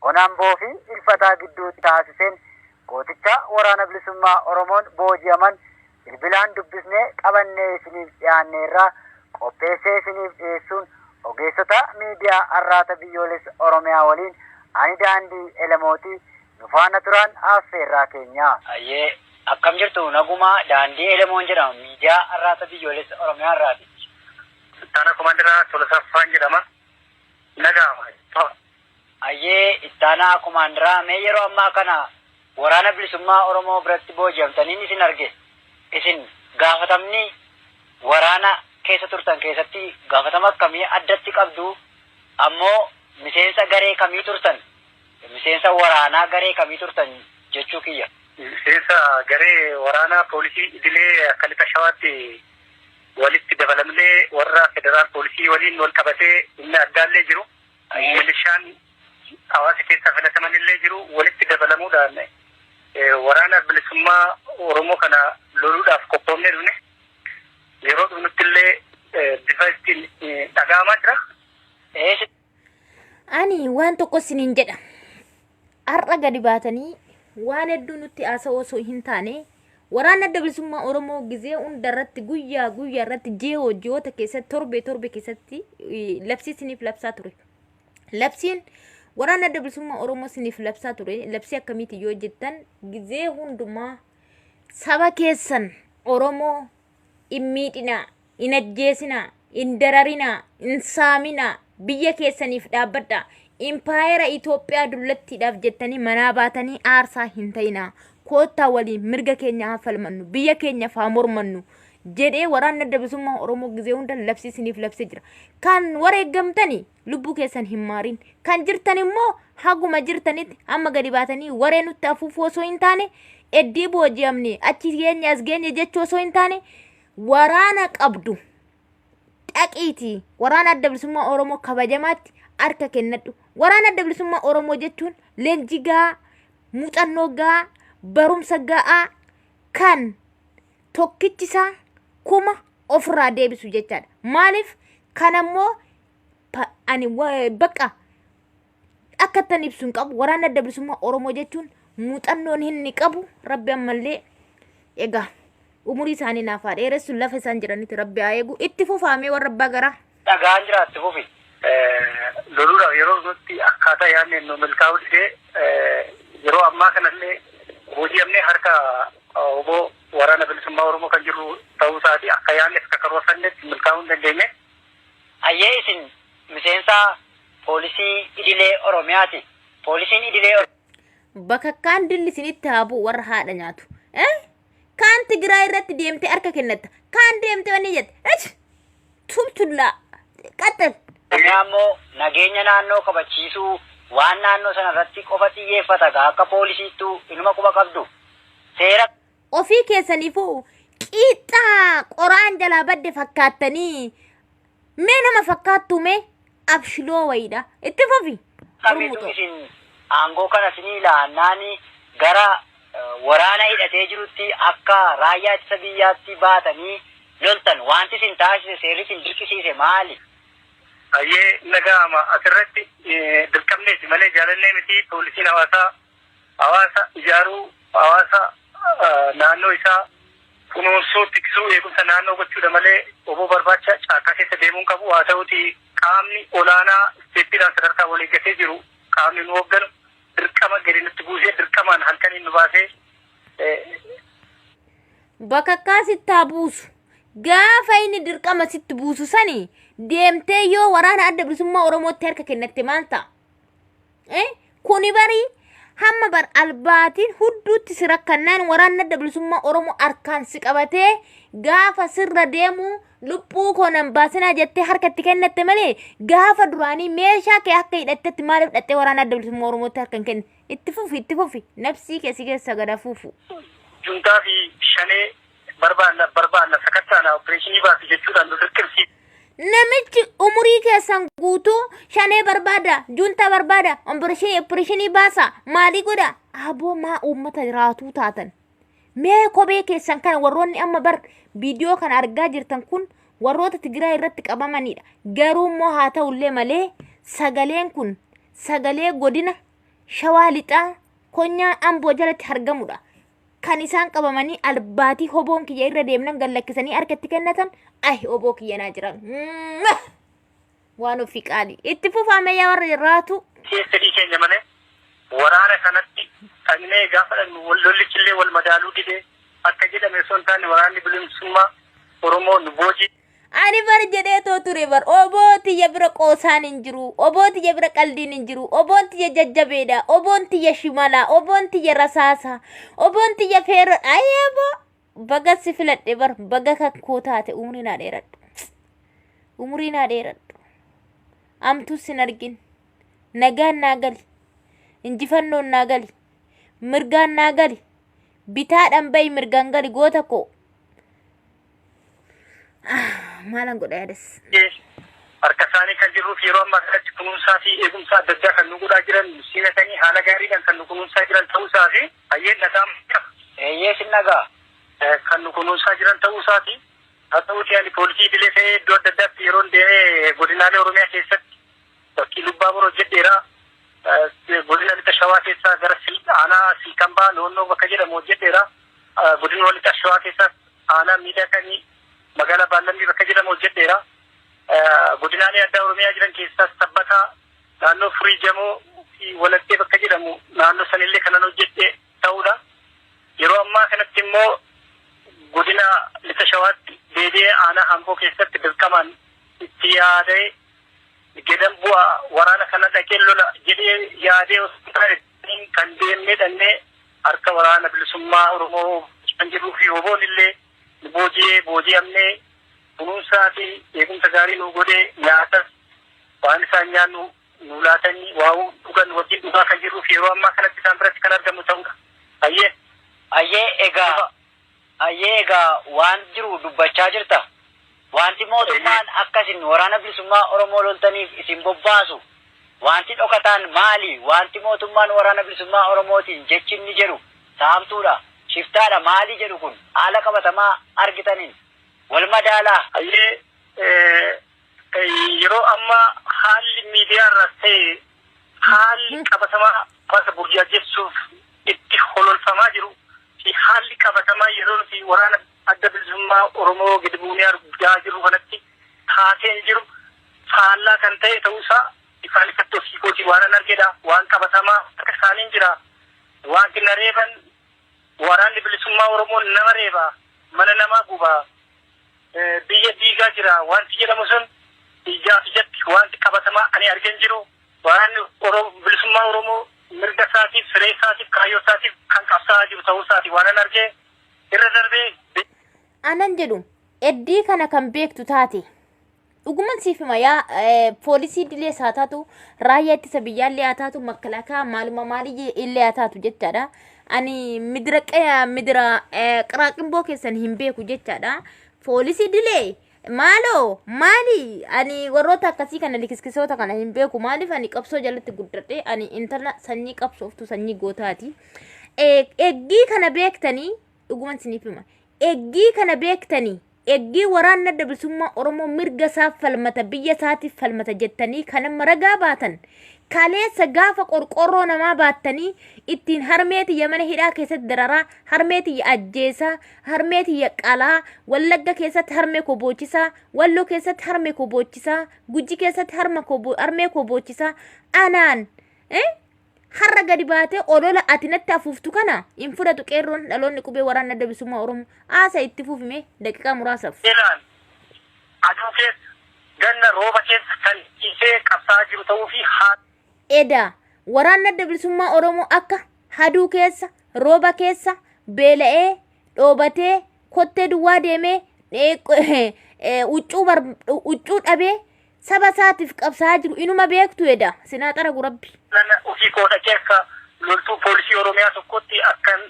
Onamboo fi Ilfataa gidduutti taasiseen gooticha waraana bilisummaa Oromoon booji'aman bilbilaan dubbisnee qabannee isiniif dhiyaanneerraa qopheessee isiniif dhiyeessuun ogeessota miidiyaa Arraata Biyyoolessa Oromiyaa waliin ani Daandii Elemootii nu faana turan affeerraa keenya. Ayyee akkam jirtu nagumaa Daandii Elemoon jedhama miidiyaa Arraata Biyyoolessa Oromiyaa irraati. Ittaana Komaandaraa Tolasaffaan jedhama. Nagaama. Ayyee ittaana Komaandaraa mee yeroo ammaa kana waraana bilisummaa Oromoo biratti booji'amtaniin isin arge. Isin gaafatamni waraana keessa turtan keessatti gaafatama akkamii addatti qabdu? Ammoo miseensa garee kamii turtan? Miseensa waraanaa garee kamii turtan jechuu kiyya? Miseensa garee waraanaa poolisii idilee akka lixa shawaatti walitti dabalamnee warra federaal poolisii waliin wal qabatee inni addaallee jiru. Milishaan hawaasa keessa filatamanillee jiru walitti dabalamuudhaan waraana bilisummaa Oromoo kana loluudhaaf qophoofnee dhufne. Yeroo dhufnuttillee bifa ittiin dhaga'amaa jira. Ani waan tokko isiniin jedha. Har'a gadi baatanii waan hedduu nutti haasa'uu osoo hin taane waraana adda bilisummaa Oromoo gizee hundarratti guyyaa irratti ji'oota keessatti torbe keessatti labsii isiniif labsaa ture. Labsiin waraana adda bilisummaa Oromoo isiniif labsaa ture. Labsii akkamiiti yoo jettan gizee hundumaa saba keessan Oromoo hin miidhinaa, hin ajjeesinaa, hin dararinaa, hin saaminaa, biyya keessaniif dhaabbadhaa. Impaayera Itoophiyaa dullattiidhaaf jettanii manaa baatanii aarsaa hin ta'inaa. Koottaa waliin mirga keenya haa falmannu, biyya keenyaaf haa mormannu jedhee waraanni adda bilisummaa Oromoo gizee hunda labsii isiniif labsee jira. Kan wareegamtanii lubbuu keessan hin maarin. Kan jirtan immoo haguma jirtanitti amma gadi baatanii waree nutti afuufuu osoo hin taane eddii booji'amne achi geenya as geenya jechuu osoo hin taane waraana qabdu dhaqiitii waraana adda bilisummaa Oromoo kabajamaatti harka kennadhu. Waraana adda bilisummaa Oromoo jechuun leenjii gahaa, muuxannoo gahaa, barumsa gahaa kan tokkichisaa kuma ofirraa deebisu jechaadha. Maaliif kan ammoo ani bakka akka tan ibsuun qabu waraana adda bilisummaa Oromoo jechuun muuxannoon inni qabu rabbi ammallee egaa umurii isaanii naaf haa dheeressu lafa isaan jiranitti rabbi haa eegu. Itti fufaamee warra abbaa garaa dhagaan jira itti fufi. Loluudhaaf yeroo nuti akkaataa yaadne nu milkaa'uu didee yeroo ammaa kanallee booji'amnee harka oboo waraana bilisummaa Oromoo kan jirru ta'uu isaati akka yaadne akka karoorfannetti milkaa'uu hin dandeenye. Ayyee isin miseensa poolisii idilee Oromiyaati. Poolisiin idilee bakakkaan dilli isinitti haa bu'u warra haadha nyaatu. Kaan Tigraay irratti deemtee harka kennatta. Kaan deemtee wanni jette. Tubtullaa qaxxal. Inni ammoo nageenya naannoo kabachiisuu waan naannoo sana irratti qofa xiyyeeffata akka poolisiittuu inuma quba qabdu. Seera ofii keessaniifuu qiixxaa qoraan jalaa badde fakkaattanii mee nama fakkaattu mee abshiloo wayiidha. Itti fufi. Kamitu isin aangoo kana isinii laannaanii gara waraana hidhatee jirutti akka raayyaa ittisa biyyaatti baatanii loltan wanti isin taasise seerri isin dirqisiise maali? Ayyee nagaama asirratti dirqamneeti malee jaalannee miti. Poolisiin hawaasa ijaaruu, hawaasa naannoo isaa kunuunsuu, tiksuu, eegumsa naannoo gochuudha malee oboo barbaacha caakkaa keessa deemuun qabu. Haa ta'uti qaamni olaanaa isteettiidhaan sadarkaa walii gatee jiru qaamni nu hoogganu dirqama gadi nutti buusee dirqamaan halkaniin nu baasee bakakkaa sitti haa buusu. Gaafa inni dirqama sitti buusu sani deemtee yoo waraana adda bilisummaa Oromootti harka kennatte maal ta'a? Kuni barii hamma bar albaatiin hudduutti si rakkannaan waraanni adda bilisummaa Oromoo harkaan si qabatee gaafa sirra deemu lubbuu koo nan baasinaa jettee harkatti kennatte malee gaafa duraanii meeshaa kee akka hidhattetti maaliif dhattee waraana adda bilisummaa Oromootti harka hin kenne? Itti fufi nafsii keessi keessa gada fuufu. Juntaa fi shanee barbaanna sakattaana opereeshinii baasi jechuudhaan nu dirqamsiisa. Namichi umurii keessan guutuu shanee barbaada, junta barbaada, opereeshinii baasa maalii godha? Aboo maa uummata jiraatuu taatan. Mee kophee keessan kana warroonni amma bar viidiyoo kana argaa jirtan kun warroota Tigraay irratti qabamanidha. Garuu immoo haa ta'ullee malee sagaleen kun sagalee godina shawaa lixaa konyaa amboo jalatti argamudha. Kan isaan qabamanii albaatii hoboon kiyya irra deemnan gallakkisanii harkatti kennatan oboo kiyyanaa jiran. Waan ofii qaalii itti fufaame yaa warra irraatu. Keessadii keenya malee waraana kanatti dhaqnee gaafa lollichillee wal madaaluu didee akka jedhame osoo hin taane waraanni bilisummaa Oromoo nu boojii. Ani bar jedhee too ture bar oboon tiyya bira qoosaan hin jiru, oboon tiyya bira qaldiin hin jiru, oboon tiyya jajjabeedha, oboon tiyya shimala, oboon tiyya rasaasa, oboon tiyya feerro ayyabo baga si filadhe bar baga kakkoo taate umrii naa dheeradhu. Umrii naa dheeradhu. Amtuu sin argin. Nagaan naa gali. Injifannoon naa gali. Mirgaan naa gali. Bitaadhaan bayi mirgaan gali goota koo. Maalan godha yaades. Harka isaanii kan jirruuf yeroo ammaa kanatti kunuunsaa fi eegumsa adda addaa kan nu godhaa jiran siinatanii haala gaariidhaan kan nu kunuunsaa jiran ta'uusaa fi hayyeen dhagaa sin nagaa. kan nu kunuunsaa jiran ta'uusaati. Haa ta'uuti ani poolisii idilee ta'ee iddoo adda addaatti yeroon deemee godinaalee Oromiyaa keessatti bakkii lubbaa boroo hojjedheera. Godina lixa shawaa keessaa gara aanaa Silkambaa Noonnoo bakka jedhamu hojjedheera. Godina lixa shawaa keessaa aanaa miidhaganii magaalaa Baallammii bakka jedhamu hojjedheera. Godinaalee addaa Oromiyaa jiran keessaas Sabbataa naannoo Furii Jamoo fi Walattee bakka jedhamu naannoo sanillee kanan hojjedhe ta'uudha. Yeroo ammaa kanatti immoo godina lixa shawaatti deebi'ee aanaa Hamboo keessatti dirqamaan itti yaadee gedam bu'aa waraana kana dhaqee lola jedhee yaadee kan deemnee dhannee harka waraana bilisummaa Oromoo kan jiruu fi oboon illee booji'amnee kunuunsaa fi eegumsa gaarii nu godhee nyaatas waan isaan nyaannu nu laatanii waa dhugan wajjin dhugaa kan jirruuf yeroo ammaa kanatti isaan biratti kan argamu ta'udha. Ayyee egaa waan jiru dubbachaa jirta. Wanti mootummaan akkasin waraana bilisummaa Oromoo loltaniif isin bobbaasu wanti dhokataan maali? Wanti mootummaan waraana bilisummaa Oromootiin jechi inni jedhu saamtuudha, shiftaadha maali jedhu kun haala qabatamaa argitaniin wal madaalaa. Yeroo ammaa haalli miidiyaa irraas ta'e haalli qabatamaa hawaasa burjaajessuuf itti hololfamaa jiru fi haalli qabatamaa yeroo nuti waraana adda bilisummaa Oromoo gadi buunee argaa jirru kanatti taatee jiru faallaa kan ta'e ta'uusaa ifaan ifatti ofii kooti waan argedha. Waan qabatamaa akka isaaniin jira. Wanti na reeban waraanni bilisummaa Oromoo nama reeba, mana namaa gubaa, biyya diigaa jira. Wanti jedhamu sun ijatti wanti qabatamaa ani argan jiru. Waraanni bilisummaa Oromoo mirga isaatiif, siree isaatiif, kaayyoo isaatiif kan qabsaa'aa jiru ta'uusaati waan argee irra darbee. Anan jedhu eddii kana kan beektu taate dhuguman siifima yaa poolisii idilee haa taatu, raayyaa ittisa biyyaallee haa taatu, makalaakaa maaluma maalii illee haa taatu jechaadha. Ani midira qiraaqimboo keessan hin beeku jechaadha. Poolisii idilee maaloo maali ani warroota akkasii kana likiskisoota kana hin beeku. Maaliif ani qabsoo jalatti guddadhe ani intala sanyii qabsooftu sanyii gootaati. Eggii kana beektanii dhuguman siniifima. Eggii kana beektanii eggii waraanni adda bilisummaa Oromoo mirga isaaf falmata, biyya isaatiif falmata jettanii kanama ragaa baatan kaleessa gaafa qorqorroo namaa baattanii ittiin harmeetiyya mana hidhaa keessatti dararaa, harmeetiyya ajjeesaa, harmeetiyya qalaa, Wallagga keessatti harmee koboochisaa, Walloo keessatti harmee koboochisaa, Gujji keessatti harmee koboochisaa anaan har'a gadi baatee olola ati natti afuuftu kana hin fudhatu qeerroon dhaloonni qubee waraana adda bilisummaa Oromoo haasa itti fufime daqiiqaa muraasaaf. Aduu keessa ganna rooba keessa kan isee qabsaa jiru ta'uu fi Eda waraanni adda bilisummaa Oromoo akka haduu keessa, rooba keessa, beela'ee, dhoobatee, kottee duwwaa deemee, huccuu dhabee saba isaatiif qabsaa jiru inuma beektu eda sinaa xara gurabbi. Ofii koo dhaqee akka loltuu poolisii Oromiyaa tokkotti akkan